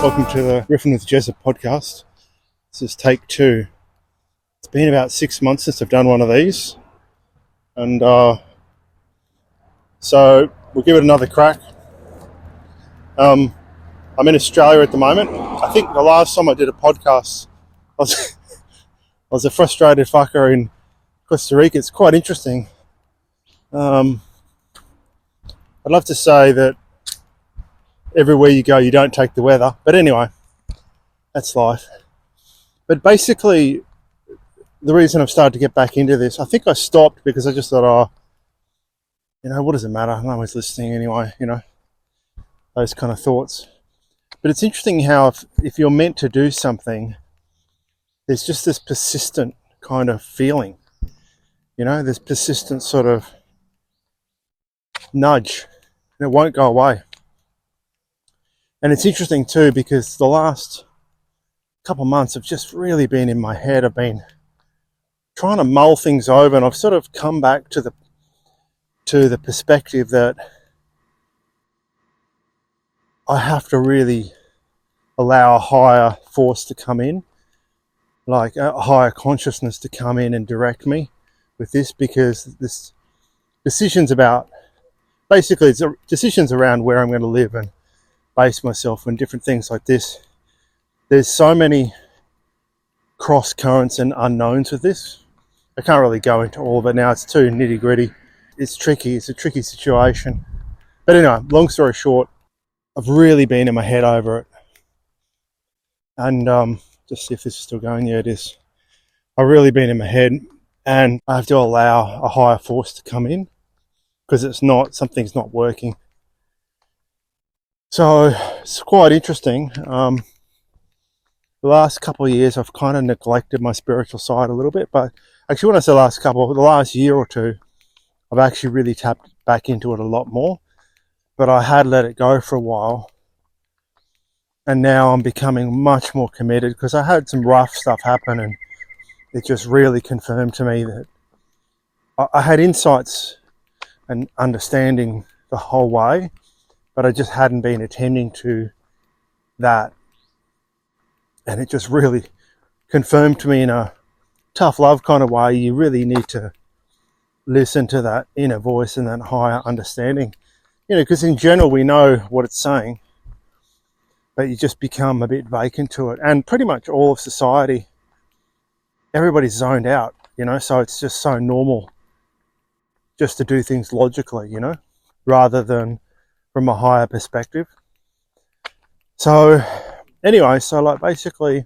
Welcome to the Riffin with Jeza podcast. This is take 2. It's been about 6 months since I've done one of these, and so we'll give it another crack. I'm in Australia at the moment. I think the last time I did a podcast, I was a frustrated fucker in Costa Rica. It's quite interesting. I'd love to say that everywhere you go, you don't take the weather. But anyway, that's life. But basically, the reason I've started to get back into this, I think I stopped because I just thought, what does it matter? No one's listening anyway, those kind of thoughts. But it's interesting how if you're meant to do something, there's just this persistent kind of feeling, this persistent sort of nudge, and it won't go away. And it's interesting too, because the last couple of months have just really been in my head. I've been trying to mull things over, and I've sort of come back to the perspective that I have to really allow a higher force to come in, like a higher consciousness to come in and direct me with this, because this decisions around where I'm going to live and base myself and different things like this. There's so many cross currents and unknowns with this. I can't really go into all of it now. It's too nitty gritty. It's tricky. It's a tricky situation. But anyway, long story short, I've really been in my head over it. And just see if this is still going. Yeah, it is. I've really been in my head, and I have to allow a higher force to come in, because something's not working. So it's quite interesting. The last couple of years, I've kind of neglected my spiritual side a little bit. But actually, when I say the last year or two, I've actually really tapped back into it a lot more. But I had let it go for a while. And now I'm becoming much more committed, because I had some rough stuff happen, and it just really confirmed to me that I had insights and understanding the whole way, but I just hadn't been attending to that. And it just really confirmed to me in a tough love kind of way, you really need to listen to that inner voice and that higher understanding. Because in general, we know what it's saying, but you just become a bit vacant to it. And pretty much all of society, everybody's zoned out, so it's just so normal just to do things logically, rather than from a higher perspective. So anyway, basically,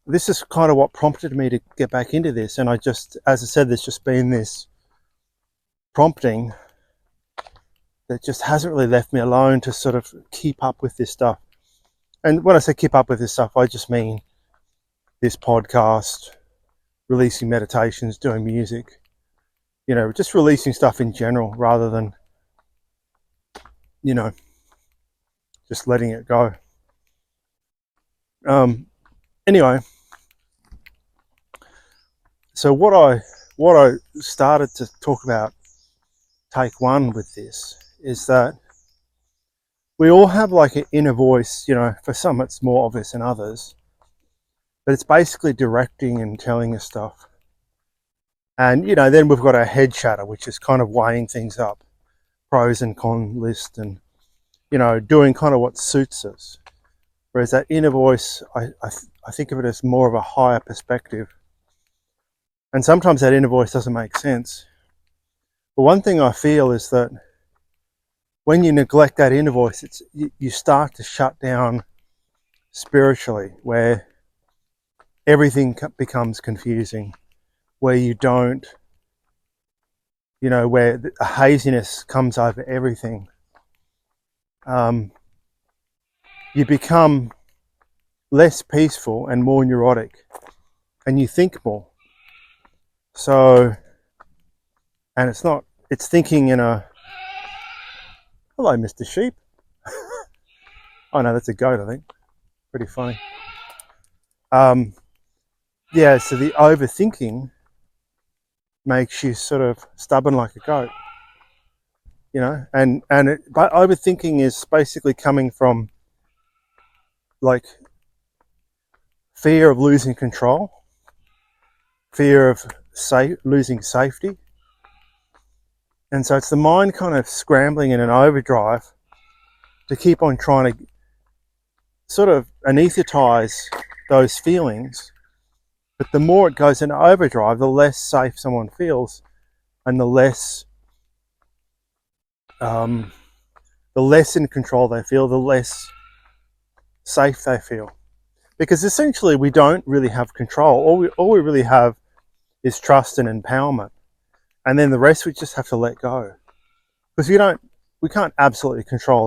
this is kind of what prompted me to get back into this. And as I said, there's just been this prompting that just hasn't really left me alone to sort of keep up with this stuff. And when I say keep up with this stuff, I just mean this podcast, releasing meditations, doing music, just releasing stuff in general, rather than just letting it go. Anyway, so what I started to talk about take 1 with this is that we all have like an inner voice. For some it's more obvious than others, but it's basically directing and telling us stuff. And then we've got our head chatter, which is kind of weighing things up, pros and con list, and doing kind of what suits us. Whereas that inner voice, I think of it as more of a higher perspective. And sometimes that inner voice doesn't make sense. But one thing I feel is that when you neglect that inner voice, you start to shut down spiritually, where everything becomes confusing, where you don't, where a haziness comes over everything. You become less peaceful and more neurotic, and you think more. So, and it's thinking in a, hello, Mr. Sheep. Oh no, that's a goat, I think. Pretty funny. So the overthinking makes you sort of stubborn like a goat. But overthinking is basically coming from like fear of losing control, fear of losing safety. And so it's the mind kind of scrambling in an overdrive to keep on trying to sort of anesthetize those feelings. But the more it goes into overdrive, the less safe someone feels, and the less in control they feel, the less safe they feel. Because essentially we don't really have control. All we really have is trust and empowerment. And then the rest we just have to let go. Because we can't absolutely control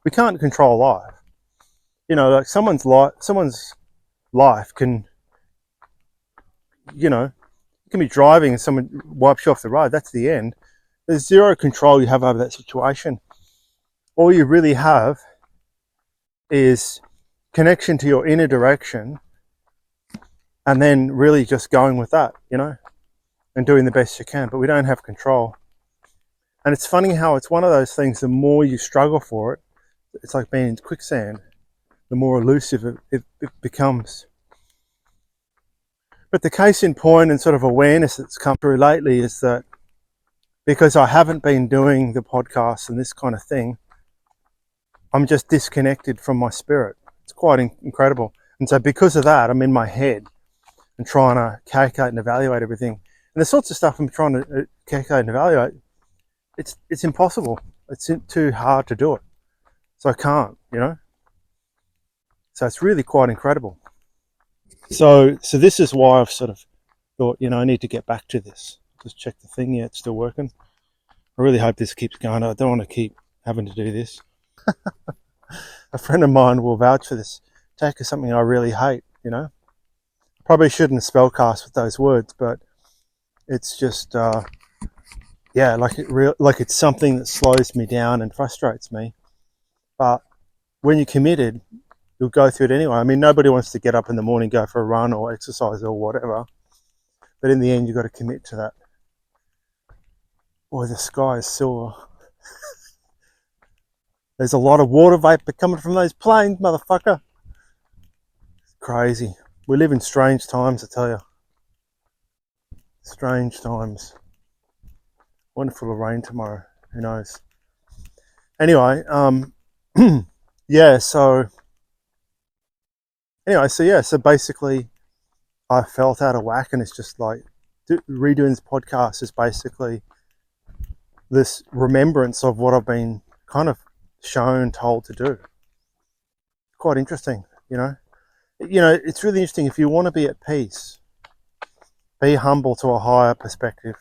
we can't control life. Like someone's life can, you can be driving and someone wipes you off the road. That's the end. There's zero control you have over that situation. All you really have is connection to your inner direction, and then really just going with that, and doing the best you can. But we don't have control. And it's funny how it's one of those things, the more you struggle for it, it's like being in quicksand, the more elusive it becomes. But the case in point and sort of awareness that's come through lately is that because I haven't been doing the podcast and this kind of thing, I'm just disconnected from my spirit. It's quite incredible. And so because of that, I'm in my head and trying to calculate and evaluate everything. And the sorts of stuff I'm trying to calculate and evaluate, it's impossible. It's too hard to do it. So I can't, So it's really quite incredible. So this is why I've sort of thought, I need to get back to this. Just check the thing. Yeah, it's still working. I really hope this keeps going. I don't want to keep having to do this. A friend of mine will vouch for this. Take is something I really hate, Probably shouldn't spellcast with those words, but it's just, like it's something that slows me down and frustrates me. But when you're committed, you'll go through it anyway. I mean, nobody wants to get up in the morning, go for a run or exercise or whatever. But in the end, you've got to commit to that. Boy, the sky is silver. There's a lot of water vapor coming from those planes, motherfucker. It's crazy. We live in strange times, I tell you. Strange times. Wonderful rain tomorrow. Who knows? Anyway, so basically I felt out of whack, and it's just like redoing this podcast is basically this remembrance of what I've been kind of told to do. Quite interesting, it's really interesting. If you want to be at peace, be humble to a higher perspective,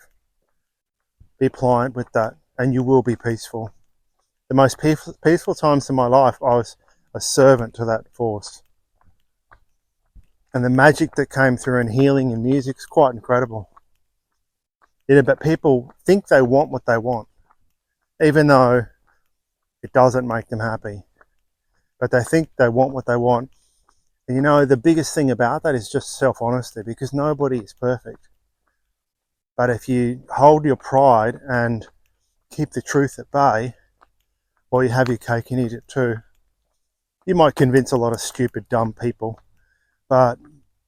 be pliant with that, and you will be peaceful. The most peaceful times in my life, I was a servant to that force. And the magic that came through in healing and music is quite incredible. But people think they want what they want, even though it doesn't make them happy. But they think they want what they want. And the biggest thing about that is just self-honesty, because nobody is perfect. But if you hold your pride and keep the truth at bay, or you have your cake and eat it too, you might convince a lot of stupid, dumb people, but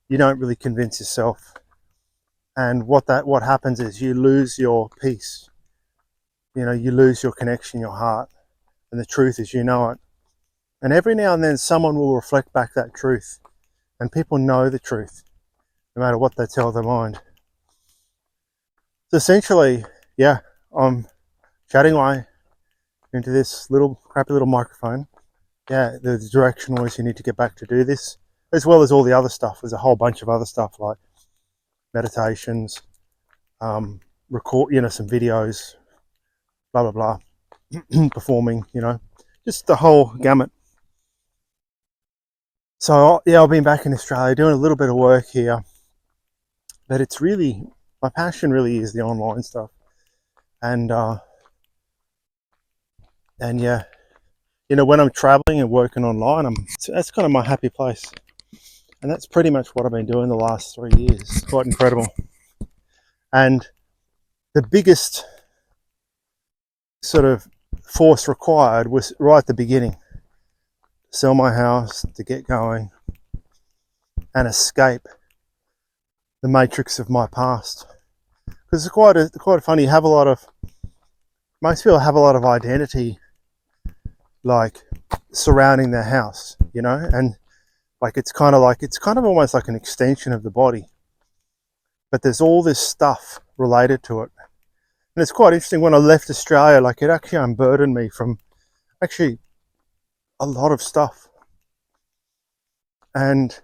you don't really convince yourself. And what happens is you lose your peace. You lose your connection, your heart, and the truth is, it. And every now and then someone will reflect back that truth, and people know the truth, no matter what they tell their mind. So essentially, I'm chatting away into this crappy little microphone. The direction was you need to get back to do this, as well as all the other stuff. There's a whole bunch of other stuff like meditations, record, some videos, blah, blah, blah, performing, just the whole gamut. So, I've been back in Australia doing a little bit of work here, but it's really, my passion really is the online stuff. And when I'm traveling and working online, that's kind of my happy place. And that's pretty much what I've been doing the last 3 years. It's quite incredible. And the biggest sort of force required was right at the beginning. sell my house, to get going and escape the matrix of my past. Because it's quite funny. Most people have a lot of identity, like surrounding their house, and like it's kind of almost like an extension of the body. But there's all this stuff related to it, and it's quite interesting. When I left Australia, like it actually unburdened me from actually a lot of stuff. And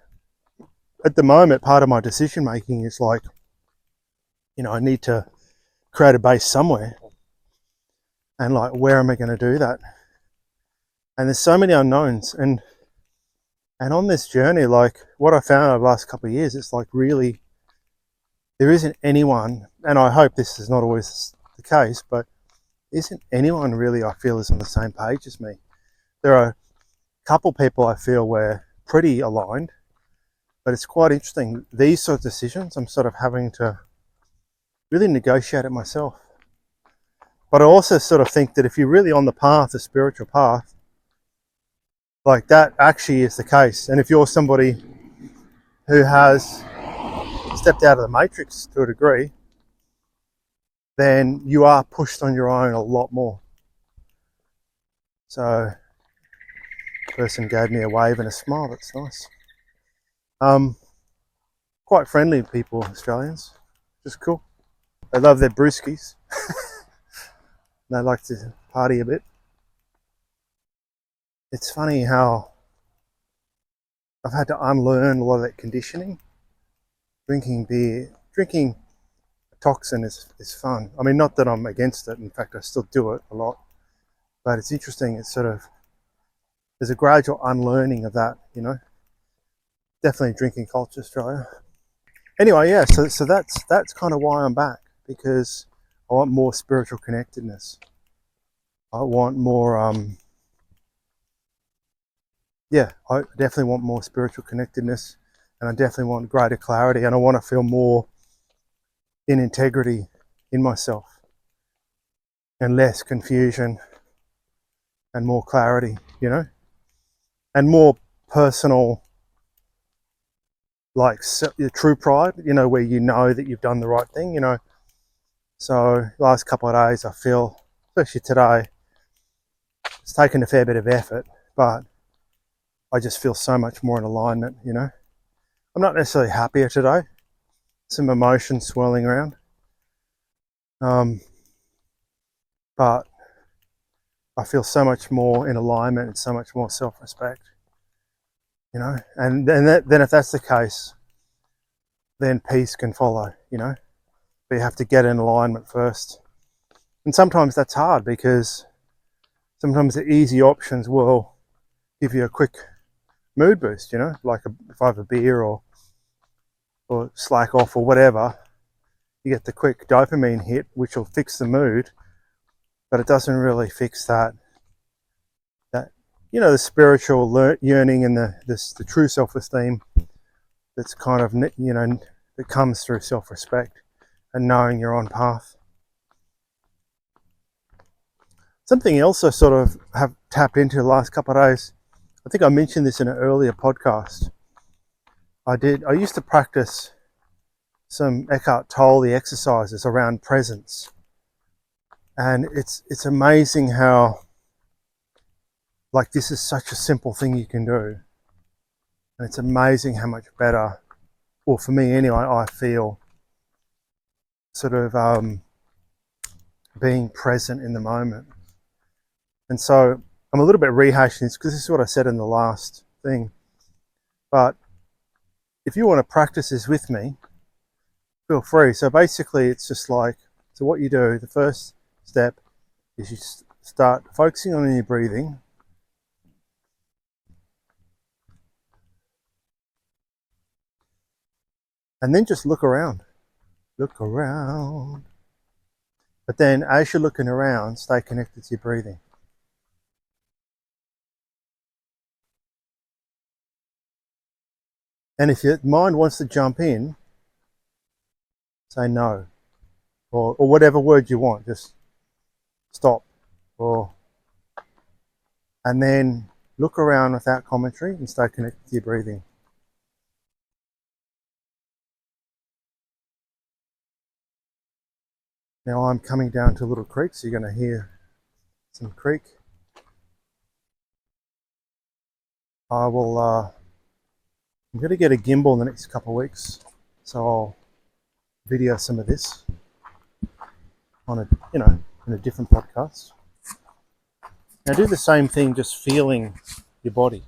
at the moment, part of my decision making is like, I need to create a base somewhere, and like, where am I going to do that? And there's so many unknowns, and on this journey, like what I found over the last couple of years, it's like really there isn't anyone, and I hope this is not always the case, but isn't anyone really, I feel, is on the same page as me. There are a couple people I feel we're pretty aligned, but it's quite interesting. These sort of decisions, I'm sort of having to really negotiate it myself. But I also sort of think that if you're really on the path, the spiritual path, like that actually is the case. And if you're somebody who has stepped out of the matrix to a degree, then you are pushed on your own a lot more. So, the person gave me a wave and a smile. That's nice. Quite friendly people, Australians. Just cool. They love their brewskis. They like to party a bit. It's funny how I've had to unlearn a lot of that conditioning. Drinking a toxin is fun. I mean, not that I'm against it. In fact, I still do it a lot. But it's interesting. It's sort of, there's a gradual unlearning of that, Definitely drinking culture, Australia. Anyway, yeah, so that's kind of why I'm back, because I want more spiritual connectedness. I want more, I definitely want more spiritual connectedness, and I definitely want greater clarity, and I want to feel more in integrity in myself, and less confusion, and more clarity, and more personal, like true pride, where you know that you've done the right thing, So last couple of days, I feel, especially today, it's taken a fair bit of effort, but I just feel so much more in alignment, I'm not necessarily happier today. Some emotion swirling around. But I feel so much more in alignment and so much more self-respect, and then if that's the case, then peace can follow, but you have to get in alignment first. And sometimes that's hard, because sometimes the easy options will give you a quick mood boost, like if I have a beer or slack off or whatever, you get the quick dopamine hit, which will fix the mood, but it doesn't really fix that the spiritual yearning and the true self-esteem that's kind of, that comes through self-respect and knowing you're on path. Something else I sort of have tapped into the last couple of days, I think I mentioned this in an earlier podcast. I used to practice some Eckhart Tolle exercises around presence. And it's amazing how, like, this is such a simple thing you can do. And it's amazing how much better, well, for me anyway, I feel sort of being present in the moment. And so I'm a little bit rehashing this, because this is what I said in the last thing. But if you want to practice this with me, feel free. So basically it's just like, so what you do, the first step is you start focusing on your breathing. And then just look around. Look around. But then as you're looking around, stay connected to your breathing. And if your mind wants to jump in, say no. Or whatever word you want, just stop. And then Look around without commentary and stay connected to your breathing. Now I'm coming down to a little creek, so you're going to hear some creek. I'm going to get a gimbal in the next couple of weeks, so I'll video some of this on a, in a different podcast. Now do the same thing, just feeling your body.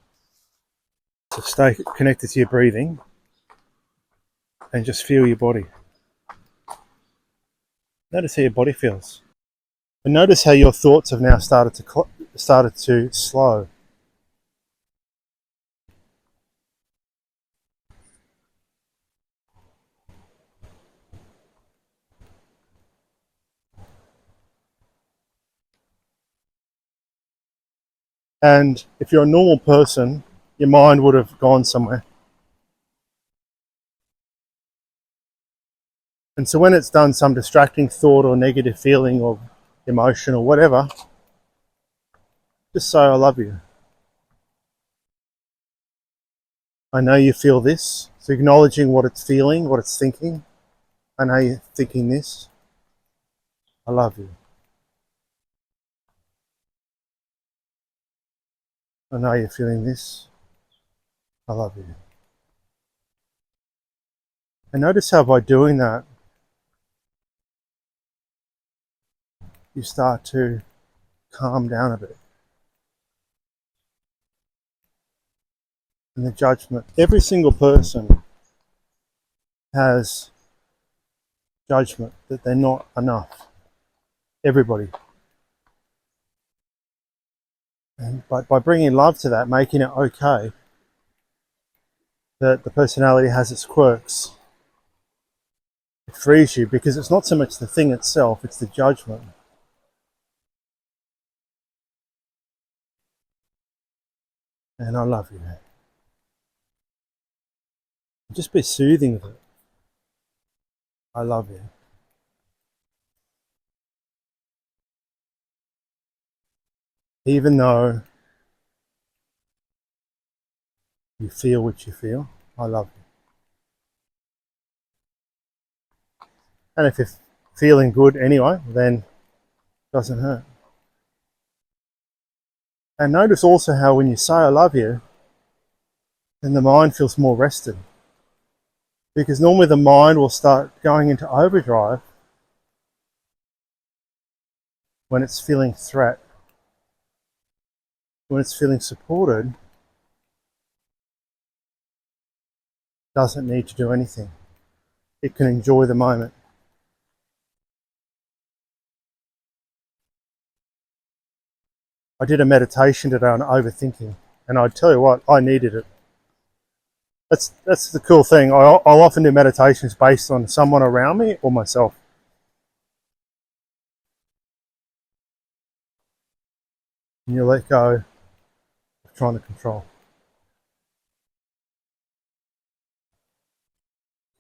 So stay connected to your breathing and just feel your body. Notice how your body feels. And notice how your thoughts have now started to slow. And if you're a normal person, your mind would have gone somewhere. And so when it's done some distracting thought or negative feeling or emotion or whatever, just say, I love you. I know you feel this. So acknowledging what it's feeling, what it's thinking. I know you're thinking this. I love you. I know you're feeling this. I love you. And notice how by doing that, you start to calm down a bit. And the judgment. Every single person has judgment that they're not enough. Everybody. And by bringing love to that, making it okay, that the personality has its quirks, it frees you, because it's not so much the thing itself, it's the judgment. And I love you. Just be soothing with it. I love you. Even though you feel what you feel, I love you. And if you're feeling good anyway, then it doesn't hurt. And notice also how when you say I love you, then the mind feels more rested. Because normally the mind will start going into overdrive when it's feeling threat. When it's feeling supported, it doesn't need to do anything. It can enjoy the moment. I did a meditation today on overthinking, and I tell you what, I needed it. That's the cool thing. I'll often do meditations based on someone around me or myself. And you let go of trying to control.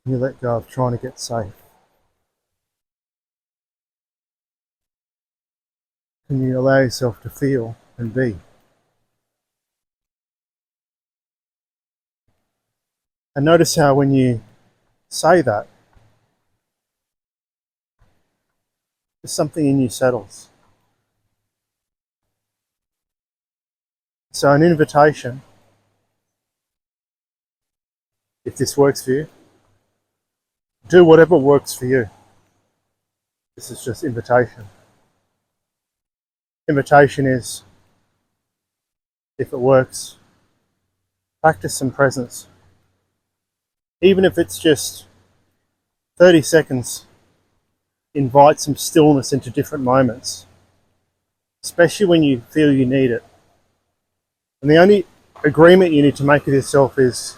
And you let go of trying to get safe. And you allow yourself to feel and be. And notice how when you say that, just something in you settles. So an invitation, if this works for you, do whatever works for you. This is just invitation. Invitation is, if it works, practice some presence. Even if it's just 30 seconds, invite some stillness into different moments, especially when you feel you need it. And the only agreement you need to make with yourself is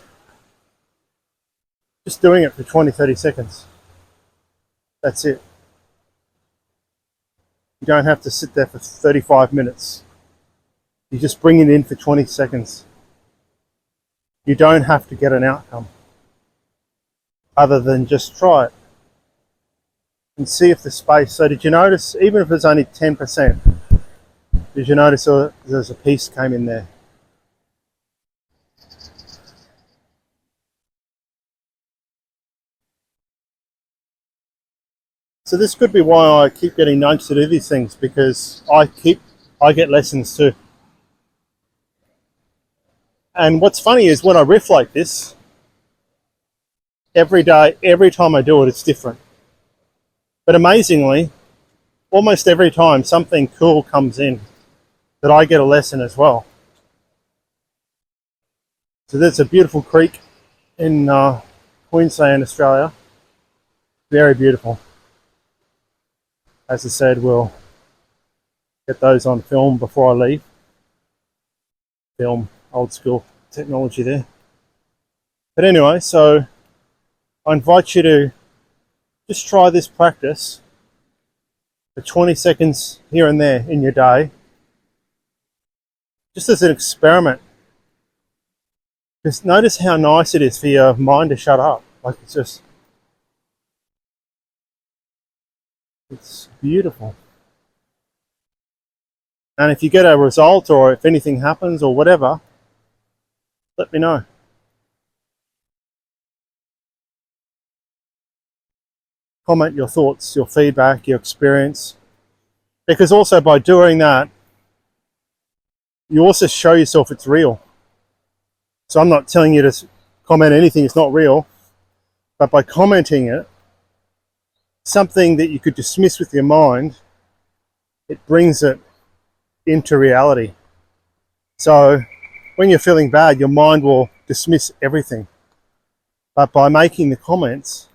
just doing it for 20, 30 seconds. That's it. You don't have to sit there for 35 minutes. You just bring it in for 20 seconds. You don't have to get an outcome other than just try it and see if the space. So did you notice, even if it's only 10%, did you notice there's a piece came in there? So this could be why I keep getting nudged to do these things, because I get lessons too. And what's funny is when I riff like this, every day, every time I do it, it's different. But amazingly, almost every time something cool comes in that I get a lesson as well. So there's a beautiful creek in Queensland, Australia. Very beautiful. As I said, we'll get those on film before I leave. Film, old school technology there. But anyway, so I invite you to just try this practice for 20 seconds here and there in your day, just as an experiment. Just notice how nice it is for your mind to shut up. Like it's beautiful. And if you get a result, or if anything happens or whatever, let me know. Comment your thoughts, your feedback, your experience. Because also by doing that, you also show yourself it's real. So I'm not telling you to comment anything that's not real, but by commenting it, something that you could dismiss with your mind, it brings it into reality. So when you're feeling bad, your mind will dismiss everything. But by making the comments,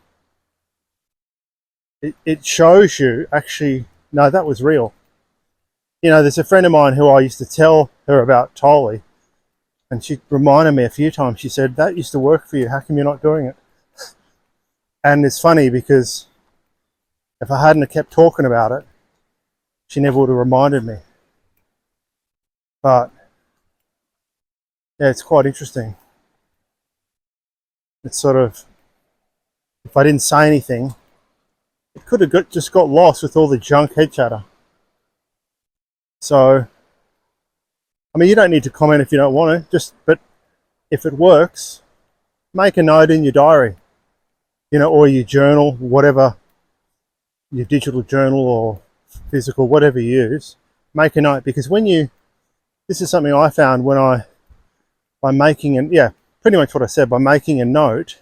it shows you, actually, no, that was real. You know, there's a friend of mine who I used to tell her about Tolly, and she reminded me a few times. She said, that used to work for you, how come you're not doing it? And it's funny because if I hadn't kept talking about it, she never would have reminded me. But yeah, it's quite interesting. It's sort of, if I didn't say anything, it could have just got lost with all the junk head chatter. So, I mean, you don't need to comment if you don't want to, but if it works, make a note in your diary, you know, or your journal, whatever, your digital journal or physical, whatever you use, make a note. Because this is something I found by making, pretty much what I said, by making a note,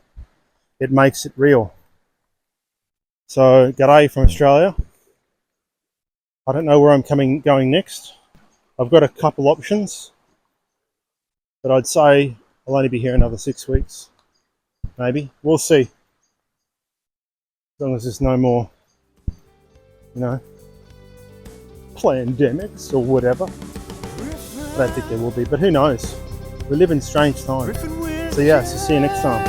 it makes it real. So, g'day from Australia. I don't know where I'm going next. I've got a couple options, but I'd say I'll only be here another 6 weeks. Maybe. We'll see. As long as there's no more, pandemics or whatever. I don't think there will be, but who knows? We live in strange times. So yeah, so see you next time.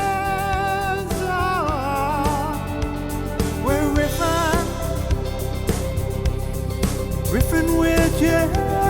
Riffin with jeza.